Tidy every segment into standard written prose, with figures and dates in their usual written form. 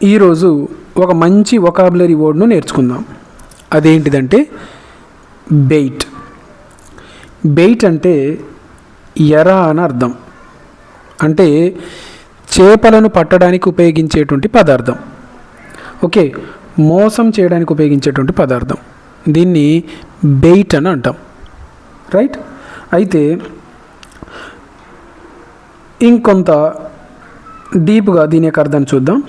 ఈరోజు ఒక మంచి వొకాబులరీ వర్డ్ను నేర్చుకుందాం. అదేంటిదంటే బెయిట్. బెయిట్ అంటే ఎర అని అర్థం. అంటే చేపలను పట్టడానికి ఉపయోగించేటువంటి పదార్థం. ఓకే, మోసం చేయడానికి ఉపయోగించేటువంటి పదార్థం. దీన్ని బెయిట్ అని అంటాం. రైట్. అయితే ఇంకొంత డీప్గా దీని యొక్క అర్థాన్ని చూద్దాం.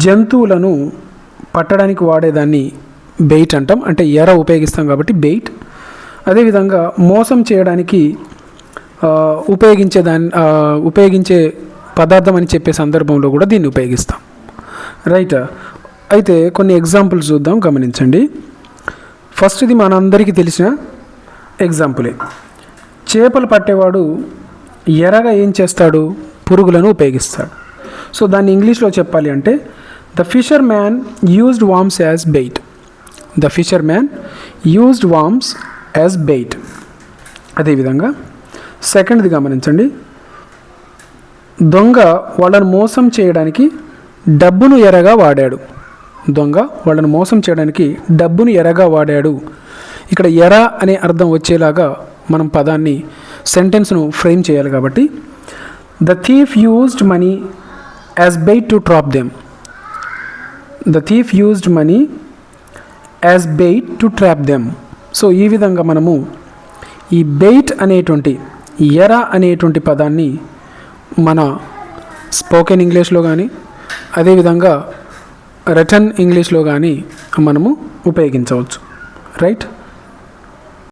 జంతువులను పట్టడానికి వాడేదాన్ని బెయిట్ అంటాం. అంటే ఎర ఉపయోగిస్తాం కాబట్టి బెయిట్. అదేవిధంగా మోసం చేయడానికి ఉపయోగించే పదార్థం అని చెప్పే సందర్భంలో కూడా దీన్ని ఉపయోగిస్తాం. రైట్. అయితే కొన్ని ఎగ్జాంపుల్స్ చూద్దాం, గమనించండి. ఫస్ట్ది మనందరికీ తెలిసిన ఎగ్జాంపులే. చేపలు పట్టేవాడు ఎరగా ఏం చేస్తాడు? పురుగులను ఉపయోగిస్తాడు. సో దాన్ని ఇంగ్లీష్లో చెప్పాలి అంటే the fissure man used worms as bait. The fissure man used worms as bait. అదేవిధంగా సెకండ్ది గమనించండి. దొంగ వాళ్ళను మోసం చేయడానికి డబ్బును ఎరగా వాడాడు. దొంగ వాళ్ళను మోసం చేయడానికి డబ్బును ఎరగా వాడాడు. ఇక్కడ ఎర అనే అర్థం వచ్చేలాగా మనం పదాన్ని, సెంటెన్స్ను ఫ్రేమ్ చేయాలి. కాబట్టి the thief used money as bait to trap them. The thief used money as bait to trap them. So ఈ విధంగా మనము ఈ బెయిట్ అనేటువంటి, ఎర అనేటువంటి పదాన్ని మన స్పోకెన్ ఇంగ్లీష్లో కానీ అదేవిధంగా రిటన్ ఇంగ్లీష్లో కానీ మనము ఉపయోగించవచ్చు. రైట్.